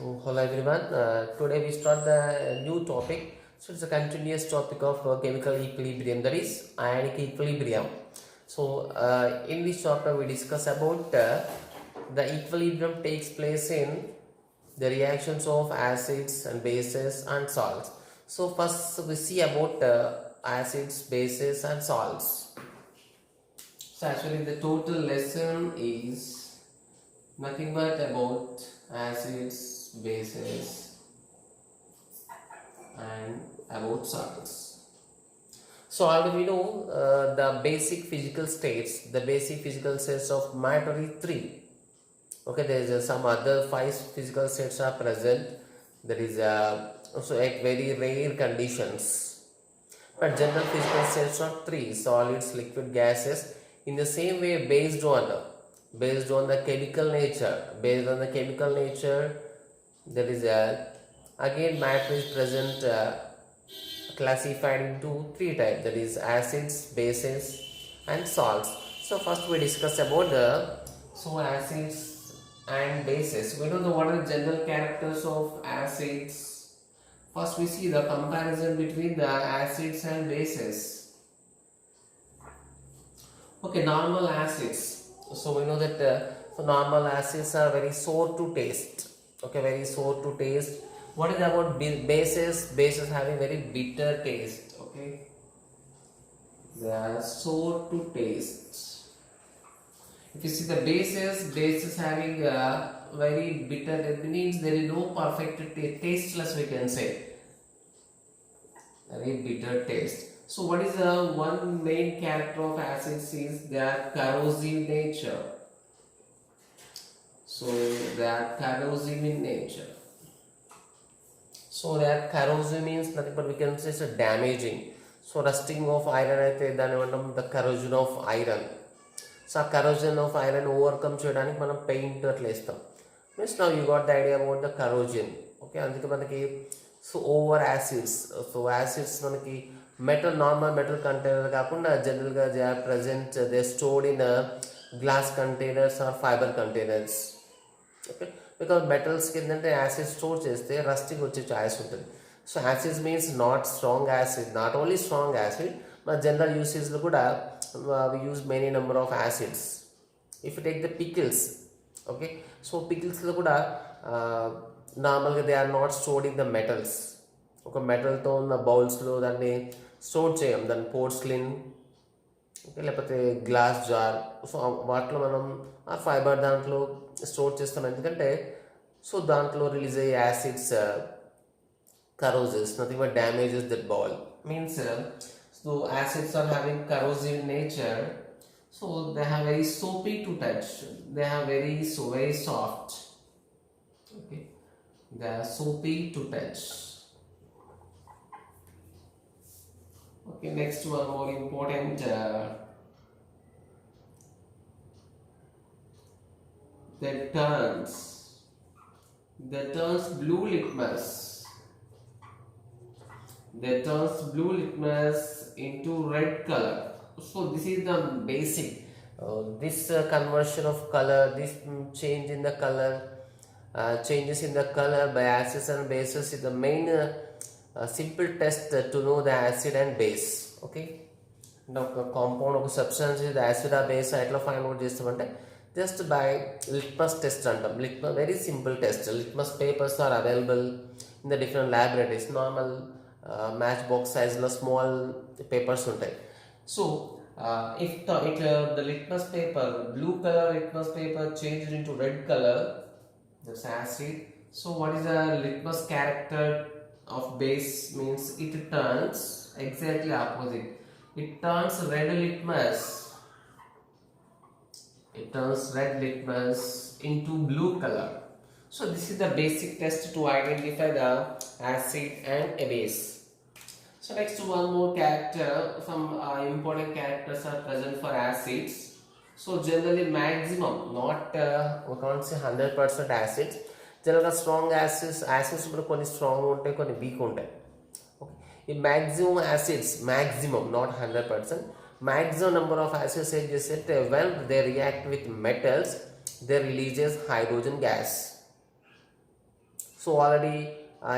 So, hello everyone. Today we start the new topic. So, it's a continuous topic of chemical equilibrium, that is ionic equilibrium. So, in this chapter we discuss about the equilibrium takes place in the reactions of acids and bases and salts. So, first we see about acids, bases and salts. So, actually the total lesson is nothing but about acids, bases and about salts. So already we know the basic physical states. The basic physical states of matter is 3. Okay, there is some other 5 physical states are present. There is also at very rare conditions. But general physical states are 3: solids, liquid, gases. In the same way, based on the chemical nature, there is again matter is present, classified into 3 types, that is acids, bases and salts. So first we discuss about the acids and bases. We know what are the general characters of acids. First we see the comparison between the acids and bases. Okay, normal acids. So we know that normal acids are very sour to taste. Okay, very sour to taste. What is about bases? Bases having very bitter taste. Okay, they are sour to taste. If you see the bases having very bitter, it means there is no perfect tasteless, we can say. Very bitter taste. So what is the one main character of acids is their corrosive nature. So they are corrosive in nature. So their corrosive means nothing but we can say it's a damaging. So rusting of iron aithe dani the corrosion of iron. So corrosion of iron overcome cheyadaniki manam paint atla istam. Means now you got the idea about the corrosion. Okay, అందుకే మనకి so over acids. So acids మనకి normal metal container కాకుండా general గా they are present, they are stored in glass containers or fiber containers. Okay, because metals కిందంటే acid store చేస్తే rusting వచ్చే choice ఉంటుంది. So acids means not strong acid, not only strong acid, మన general యూసేజ్లో కూడా we use many number of acids. If you take the pickles, okay, so pickles లో కూడా నార్మల్గా they are not stored in the metals. ఒక మెటల్తో ఉన్న బౌల్స్లో దాన్ని స్టోర్ చేయం, దాన్ని పోర్స్లిన్, ఓకే, లేకపోతే గ్లాస్ జార్, సో వాటిలో మనం ఆ ఫైబర్ దాంట్లో స్టోర్ చేస్తాం. ఎందుకంటే సో దాంట్లో రిలీజ్ అయ్యే acids corroses, nothing but damages that bowl. Means so acids are having corrosive nature, so they have very soapy to touch, they have very soft. Okay, they are soapy to touch. Okay, next one more important, that turns blue litmus. That turns blue litmus into red color. So this is the basic. This conversion of color, this change in the color, changes in the color by acids and bases is the main simple test to know the acid and base. Okay. Now compound of substance is the acid or base. Etla find out chestamante just by litmus test antam. Litmus, very simple test. Litmus papers are available in the different laboratories. Normal match box సైజ్లో small papers ఉంటాయి. So if the litmus paper, blue color litmus paper changed into red color, that's acid. So what is the litmus character of base? Means it turns exactly opposite. It turns red litmus into blue color. So this is the basic test to identify the acid and a base. So next one more character, some important characters are present for acids. So generally maximum, not we can't say 100% acids. Generally strong acids కూడా కొన్ని strong ఉంటాయి, కొన్ని week ఉంటాయి. Okay, ఈ maximum acids, maximum not 100%, maximum number of acids ఏం చేస్తే when they react with metals they releases hydrogen gas. So already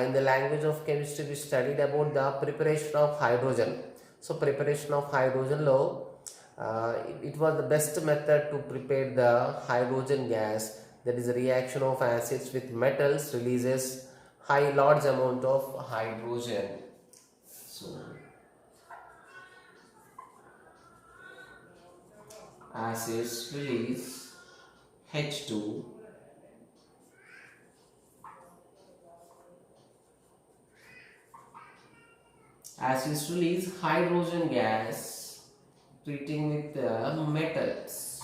in the language of chemistry we studied about the preparation of hydrogen. So preparation of hydrogen low, it was the best method to prepare the hydrogen gas, that is the reaction of acids with metals releases high large amount of hydrogen. So acids release H2, acids release hydrogen gas treating with the metals,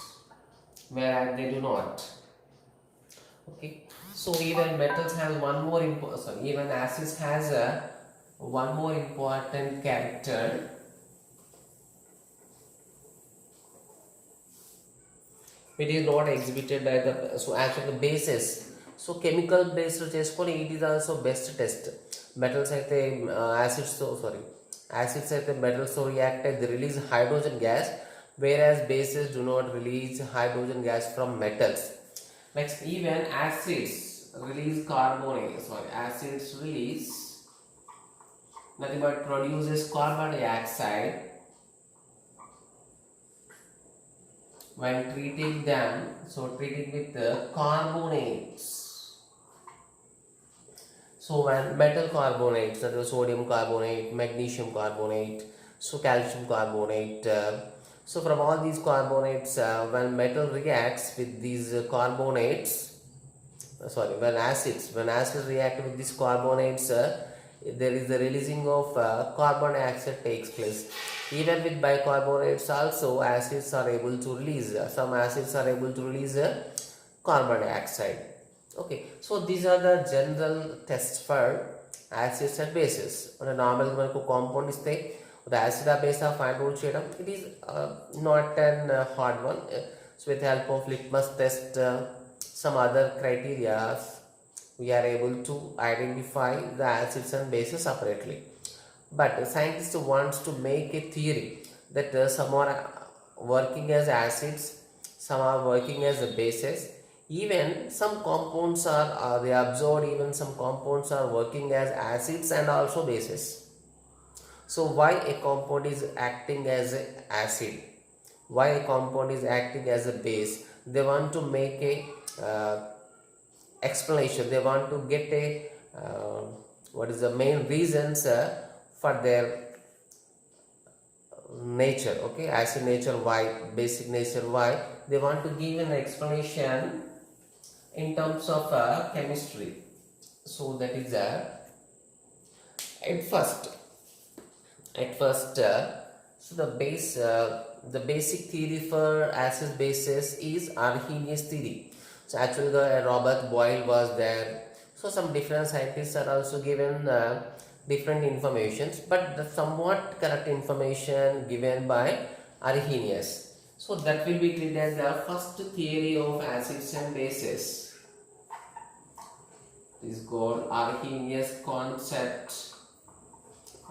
whereas they do not. Okay, so even metals has one more important, even acids has a one more important character. It is not exhibited by the, so actually the bases. So chemical based చేసుకొని it is also best test. Metals అయితే acids తో acids అయితే metals తో react they release hydrogen gas, whereas bases do not release hydrogen gas from metals. Next, even acids release acids release nothing but produces carbon dioxide when treating them, so treating with the carbonates. So when metal carbonates, that is sodium carbonate, magnesium carbonate, so calcium carbonate, so from all these carbonates, when metal reacts with these carbonates, when acids react with these carbonates, there is the releasing of carbon dioxide takes place. Even with bicarbonates also, acids are able to release, some acids are able to release carbon dioxide. Okay, so these are the general tests for acids and bases. On a normal compound is the acid or base of find out cheyadam, it is not an hard one. So with the help of litmus test, some other criteria, we are able to identify the acids and bases separately. But scientists wants to make a theory that some are working as acids, some are working as bases. Even some compounds are they observed, even some compounds are working as acids and also bases. So why a compound is acting as an acid, why a compound is acting as a base, they want to make a explanation, they want to get a what is the main reasons for their nature. Okay, acid nature why, basic nature why, they want to give an explanation in terms of chemistry. So that is at first so the basic theory for acid bases is Arrhenius theory. So actually the Robert Boyle was there, so some different scientists are also given different informations, but the somewhat correct information given by Arrhenius. So that will be treated as the first theory of acids and bases. This is called Arrhenius concept,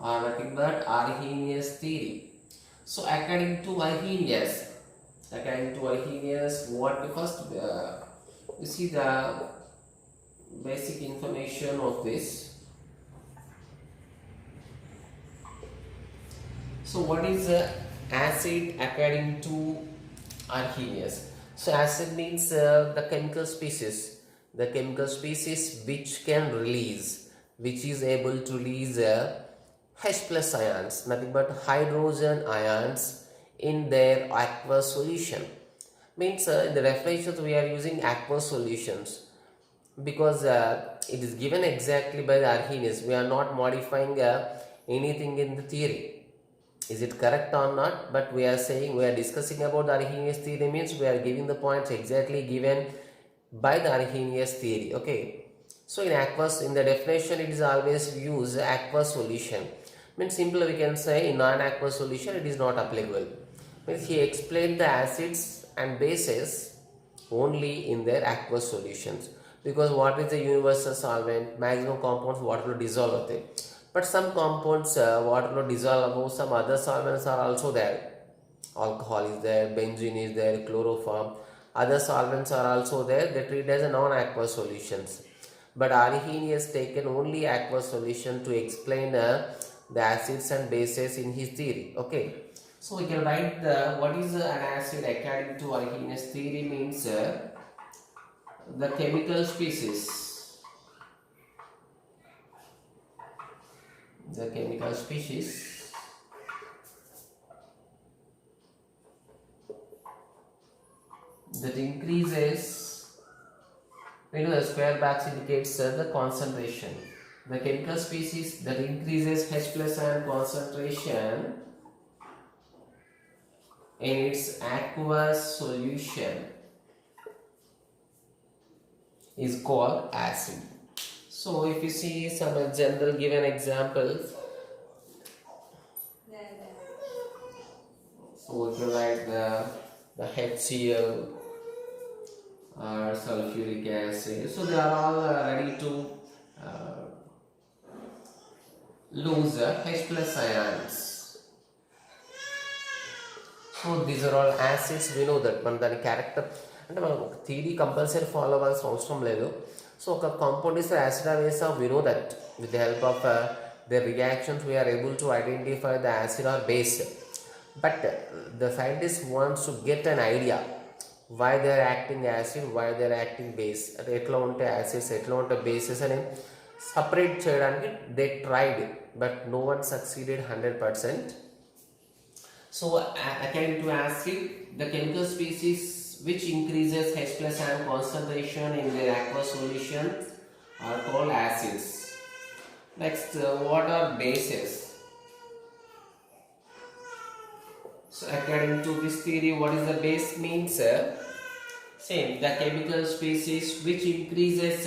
or nothing but Arrhenius theory. So according to Arrhenius, what the first you see the basic information of this. So what is acid according to Arrhenius? So acid means the chemical species which can release, which is able to release H plus ions, nothing but hydrogen ions in their aqueous solution. Means in the definitions we are using aqueous solutions because it is given exactly by the Arrhenius. We are not modifying anything in the theory. Is it correct or not? But we are saying, we are discussing about the Arrhenius theory, means we are giving the points exactly given by the Arrhenius theory. Okay, so in aqueous, in the definition it is always use aqueous solution. Means simply we can say in non-aqueous solution it is not applicable. Means he explained the acids and bases only in their aqueous solutions, because what is the universal solvent, maximum compounds water will dissolve होते, but some compounds water will dissolve above, some other solvents are also there, alcohol is there, benzene is there, chloroform, other solvents are also there, they treat as a non-aqueous solutions. but Arrhenius taken only aqueous solution to explain the acids and bases in his theory. Okay, so we can write the what is an acid according to Arrhenius theory means the chemical species. The chemical species that increases, we know the square box indicates the concentration. The chemical species that increases H plus ion concentration in its aqueous solution is called acid. So if you see some general given examples, so if you write the HCl or sulfuric acid, so they are all ready to lose H plus ions. So these are all acids. We know that మన దాని character అంటే మనం theory compulsory follow అవ్వాల్సిన అవసరం లేదు. So ఒక compound is acid or base, we know that with the help of their reactions we are able to identify the acid or base. But the scientist wants to get an idea why they are acting acid, why they are acting base, అంటే ఎట్లా ఉంటే acids ఎట్లా ఉంటే bases అని separate చేయడానికి they tried, but no one succeeded 100%. So according to acid, the chemical species which increases H plus ion concentration in their aqueous solution are called acids. Next, what are bases? So according to this theory, what is the base means? Same, the chemical species which increases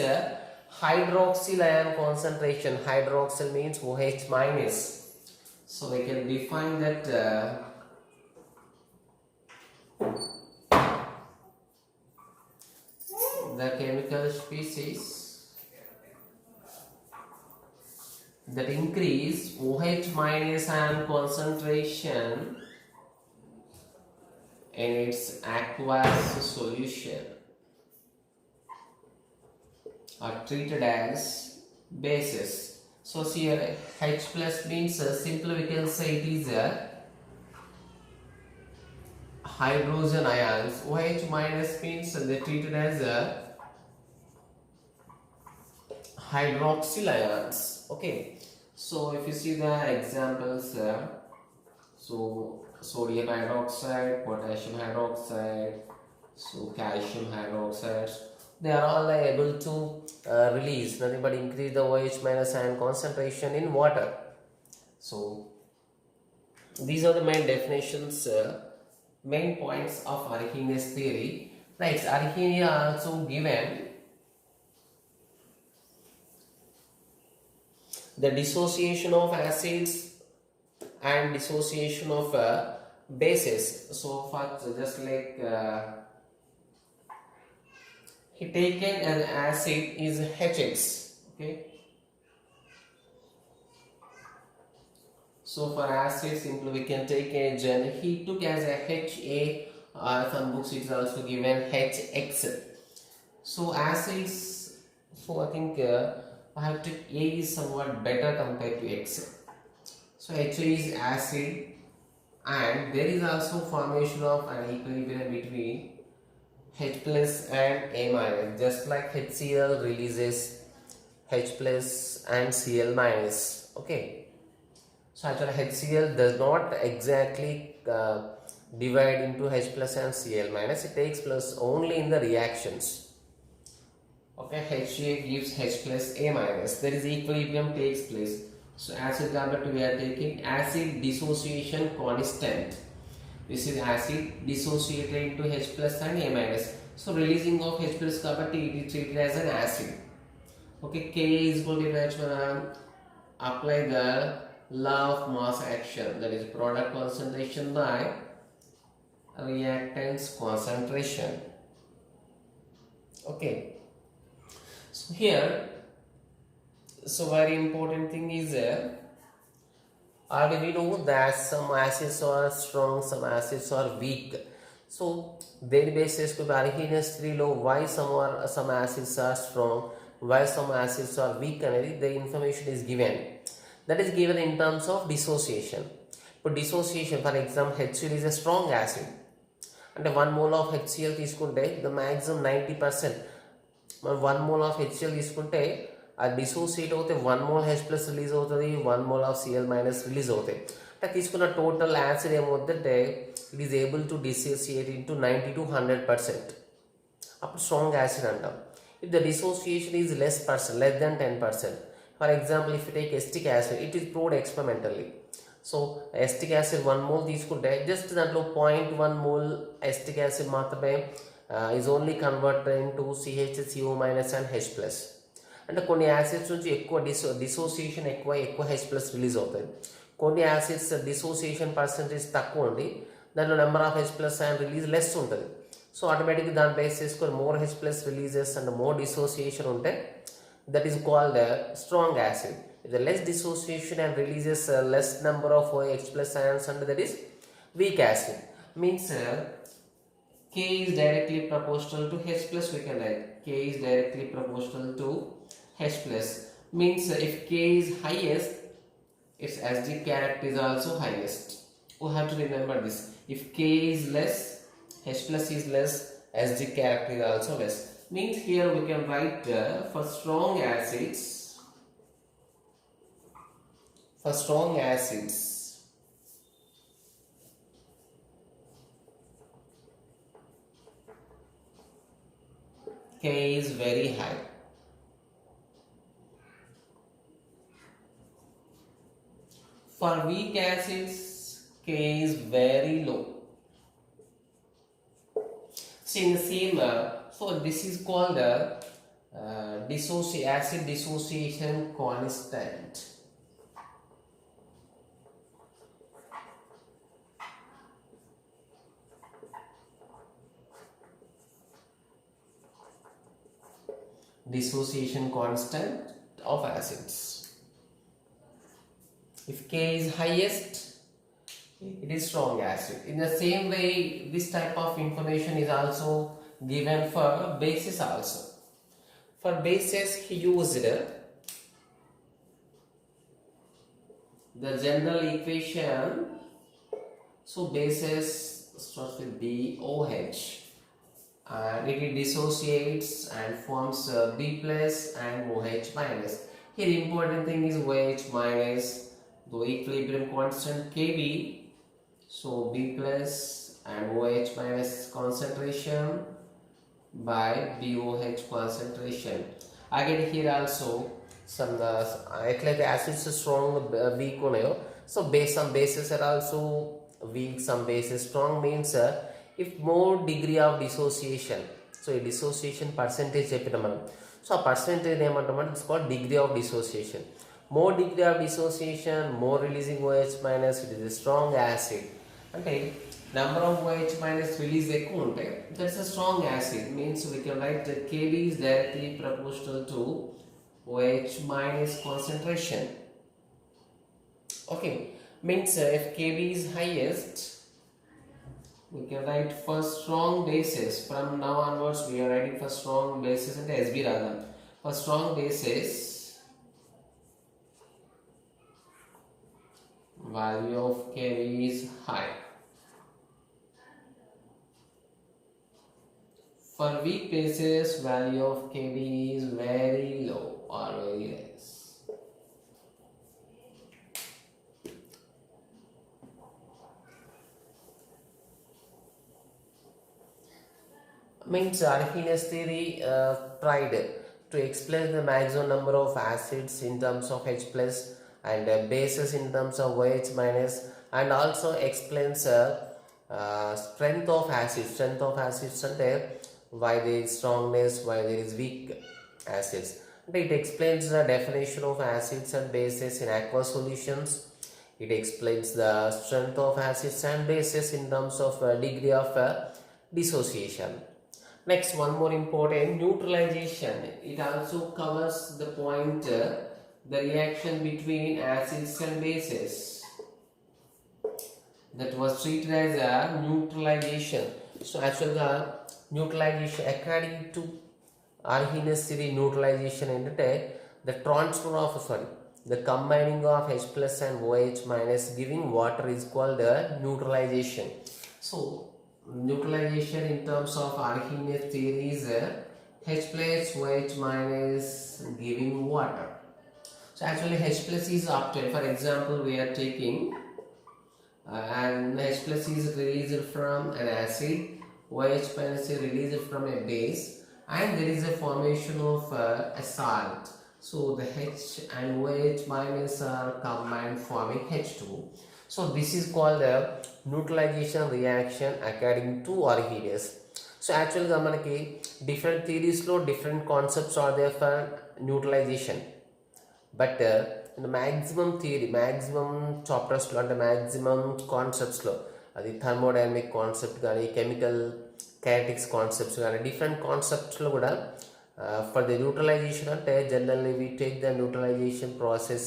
hydroxyl ion concentration. Hydroxyl means OH minus. So we can define that the chemical species that increase OH minus ion concentration in its aqueous solution are treated as bases. So here H plus means simply we can say it is hydrogen ions. OH minus means they treated as hydroxyl ions. Okay, so if you see the examples, so sodium hydroxide, potassium hydroxide, so calcium hydroxide, they are all able to release nothing but increase the OH minus ion concentration in water. So these are the main definitions, main points of Arrhenius theory. Right, Arrhenius also given the dissociation of acids and dissociation of bases. So first, just like he taken an acid is HX. Okay, so for acid simply we can take a gen. He took as a HA, some books it is also given HX. So acids, so I think I have to A is somewhat better compared to X. So HA is acid, and there is also formation of an equilibrium between H plus and A minus. Just like HCl releases H plus and Cl minus. Okay, so actually HCl does not exactly divide into H plus and Cl minus. It takes place only in the reactions. Okay, HA gives H plus A minus. There is equilibrium takes place. So acid carbonate we are taking acid dissociation constant. This is acid dissociated into H plus and A minus. So releasing of H plus carbonate it is treated as an acid. Okay, K is equal to apply the law of mass action, that is product concentration by reactants concentration. Okay, so here, so very important thing is already we know that some acids are strong, some acids are weak. So their basis to Arrhenius theory law, why some acids are strong, why some acids are weak అనేది the information is given. That is given in terms of dissociation. ఇప్పుడు dissociation, for example, HCl is a strong acid. అంటే 1 mole of HCl తీసుకుంటే the maximum 90%, మనం 1 mole of HCl తీసుకుంటే అది dissociate అవుతే 1 mole H plus release అవుతుంది, 1 mole of Cl minus release అవుతాయి. అంటే తీసుకున్న టోటల్ యాసిడ్ ఏమవుతుందంటే it is able to dissociate into 90 to 100%. అప్పుడు స్ట్రాంగ్ యాసిడ్ అంటాం. If the dissociation is less than 10%. For example if you take acetic acid, it is proved experimentally. So acetic acid 1 mole తీసుకుంటే just దాంట్లో 0.1 mole acetic acid మాత్రమే is only converted into CHCO minus and H plus. అంటే కొన్ని acids నుంచి ఎక్కువ dissociation ఎక్కువ H plus release అవుతుంది. కొన్ని యాసిడ్స్ డిసోసియేషన్ పర్సెంటేజ్ తక్కువ ఉండి దాంట్లో number of H plus and release less ఉంటుంది. సో ఆటోమేటిక్గా దాన్ని బేస్ చేసుకొని more H plus releases and more dissociation ఉంటే that is called strong acid. The less dissociation and releases less number of H plus ions, and that is weak acid. Means K is directly proportional to H plus. We can write K is directly proportional to H plus. Means if K is highest, its acidic character is also highest. We have to remember this. If K is less, H plus is less, acidic character is also less. Means here we can write for strong acids. For strong acids, K is very high. For weak acids, K is very low. So in the same, so this is called acid dissociation constant. Dissociation constant of acids. If K is highest, it is strong acid. In the same way, this type of information is also given for bases also. For bases, he used the general equation. So bases starts with BOH. And it dissociates and forms B plus and OH minus. Here important thing is OH minus, the equilibrium constant Kb. So B plus and OH minus concentration by BOH concentration. Again here also some acids strong weak unayo. So some bases are also weak, some bases strong. Means if more degree of dissociation, so a dissociation percentage చెప్పిన మనం, so ఆ percentage ఏమంటామంటే it's called degree of dissociation. More degree of dissociation, more releasing OH minus, it is strong acid. అంటే number of OH minus release ఎక్కువ ఉంటాయి, that's a strong acid. Means we can write that Kb is directly proportional to OH minus concentration. Okay, means if Kb is highest, we can write for strong bases. From now onwards we are writing for strong bases and SB radham. For strong bases, value of Kb is high. For weak bases, value of Kb is very low or very less. Means Arrhenius theory tried to explain the maximum number of acids in terms of H plus and bases in terms of OH minus, and also explains strength of acids and why there is strongness, why there is weak acids. And it explains the definition of acids and bases in aqueous solutions. It explains the strength of acids and bases in terms of degree of dissociation. Next, one more important, neutralization. It also covers the point the reaction between acids and bases. That was treated as a neutralization. So actually the neutralization according to Arrhenius theory neutralization ఏంటంటే the transfer of the combining of H plus and OH minus giving water is called the neutralization. So neutralization in terms of Arrhenius theory is H plus OH minus giving water. So actually H plus is obtained. For example, we are taking and H plus is released from an acid, OH minus is released from a base, and there is a formation of a salt. So the H and OH minus are combined forming H2. So this is called the neutralization reaction according to Arrhenius. So actually manaki different theories lo different concepts are there for neutralization, but in the maximum theory, maximum chapters lo ante maximum concepts lo adi thermodynamic concept gaani chemical kinetics concepts gaani different concepts lo kuda for the neutralization ante generally we take the neutralization process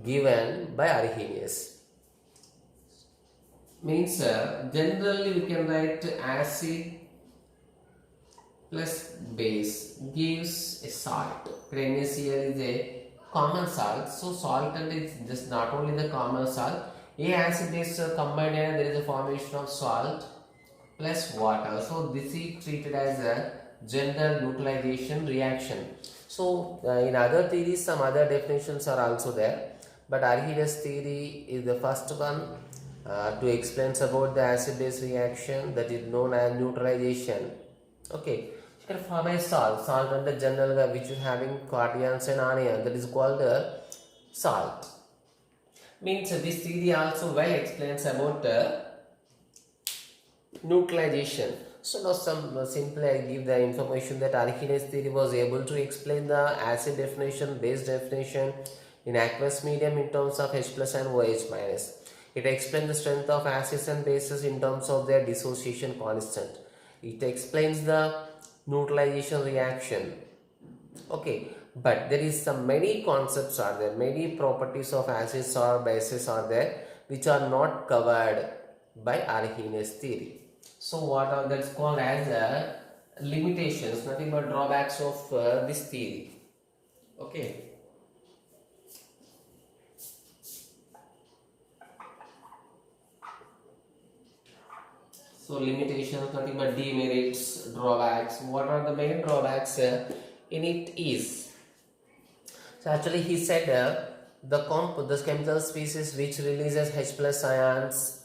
given by Arrhenius. Means generally we can write acid plus base gives a salt. Here is a common salt. So salt and it's just not only the common salt. A acid base combined and there is a formation of salt plus water. So this is treated as a general neutralization reaction. So in other theories some other definitions are also there, but Arrhenius theory is the first one to explain about the acid base reaction, that is known as neutralization. Okay, you can form a salt and the general which is having cations and anion, that is called salt. Means this theory also well explains about neutralization. So now simply I give the information that Arrhenius theory was able to explain the acid definition, base definition in aqueous medium in terms of H plus and OH minus. It explains the strength of acids and bases in terms of their dissociation constant. It explains the neutralization reaction. Okay, but there is some many concepts are there, many properties of acids or bases are there which are not covered by Arrhenius theory. So what are that's called as limitations, nothing but drawbacks of this theory. Okay. So limitations, nothing but demerits, drawbacks. What are the main drawbacks in it is? So actually he said the chemical species which releases H plus ions,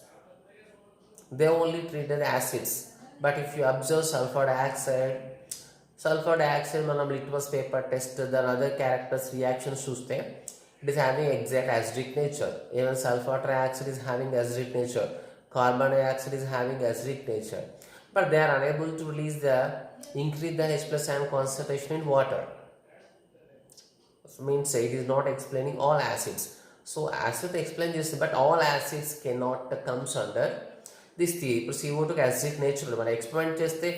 they are only treated acids. But if you observe sulfur dioxide manam litmus paper test then other characters reactions chuste, it is having exact acidic nature. Even sulfur trioxide is having acidic nature, carbon dioxide is having acidic nature, but they are unable to increase the H plus ion concentration in water. So means it is not explaining all acids. So acid explain this, but all acids cannot comes under this theory. ఇప్పుడు CO2 acidic nature మనం experiment చేస్తే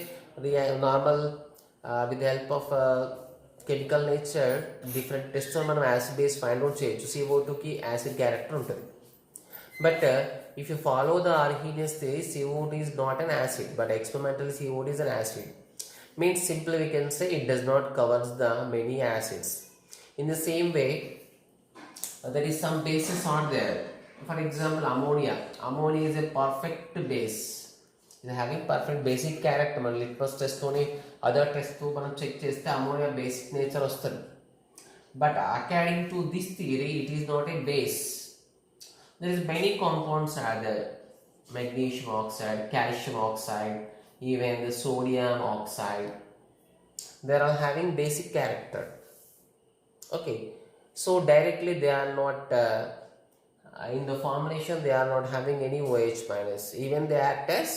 normal with help of chemical nature different test మనం acid base find out చేయొచ్చు. CO2కి acid character ఉంటుంది. But if you follow the Arrhenius theory, CO2 is not an acid, but experimentally CO2 is an acid. Means simply we can say it does not cover the many acids. In the same way, there is some bases are there. For example, ammonia. Ammonia is a perfect base. It is having perfect basic character. Man litmus test toni other test to మనం check చేస్తే ammonia basic nature వస్తుంది. But according to this theory, it is not a base. There is many compounds are there. Magnesium oxide, calcium oxide, even the sodium oxide. They are all having basic character. Okay, so directly they are not in the formulation, they are not having any OH minus. Even they act as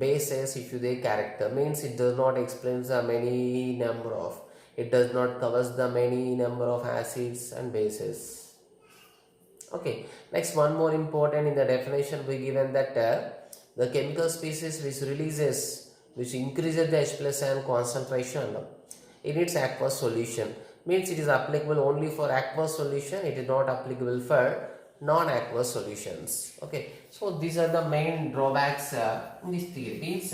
bases if you their character, means it does not explain the many number of, it does not covers the many number of acids and bases. Okay, next one more important in the definition we given that the chemical species which increases the H plus ion concentration in its aqueous solution, means it is applicable only for aqueous solution, it is not applicable for non-aqueous solutions. Okay, so these are the main drawbacks in this theory. Means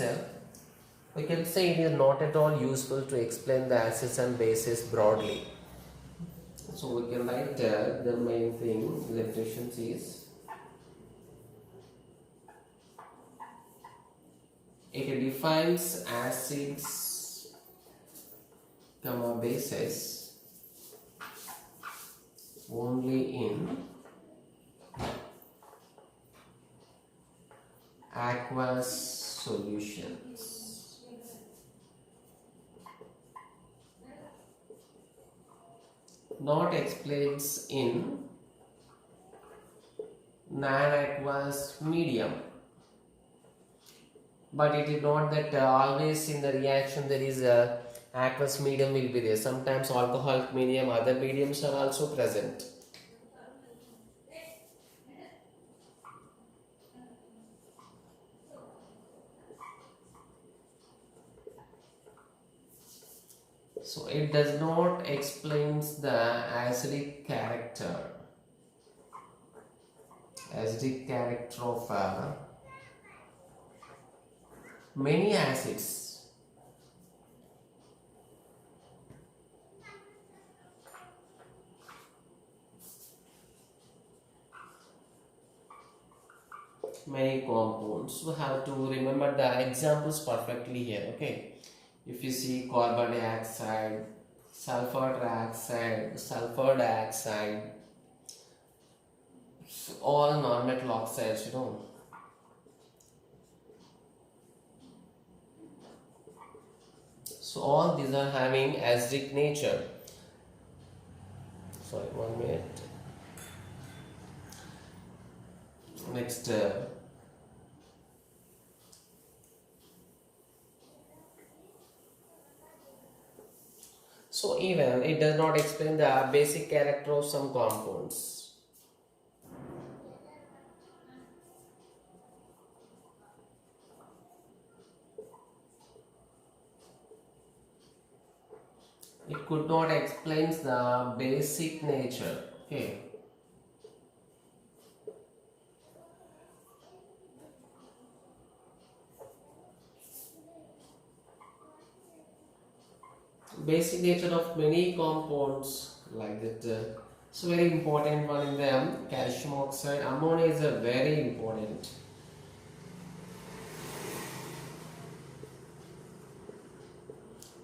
we can say it is not at all useful to explain the acids and bases broadly. So we can write the main thing limitations is it defines acids comma bases only in aqueous solutions. Not explains in non-aqueous medium. But it is not that always in the reaction there is a aqueous medium will be there. Sometimes alcoholic medium, other mediums are also present. So it does not explains the acidic character of many acids. Many compounds. You have to remember the examples perfectly here. Okay. If you see carbon dioxide, sulfur dioxide, all non-metal oxides, you know. So all these are having acidic nature. Sorry, 1 minute. Next. So even it does not explain the basic character of some compounds. It could not explain the basic nature. Okay. Basic nature of many compounds like that. So very important one in them, calcium oxide. Ammonia is a very important.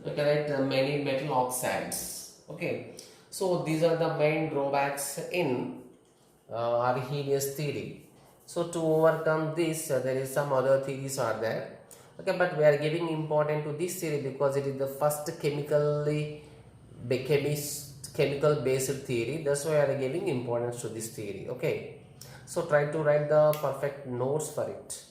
Look at many metal oxides. Okay, so these are the main drawbacks in Arrhenius theory. So to overcome this, there is some other theories are there. Okay, but we are giving importance to this theory because it is the first chemical based theory. That's why we are giving importance to this theory. Okay, so try to write the perfect notes for it.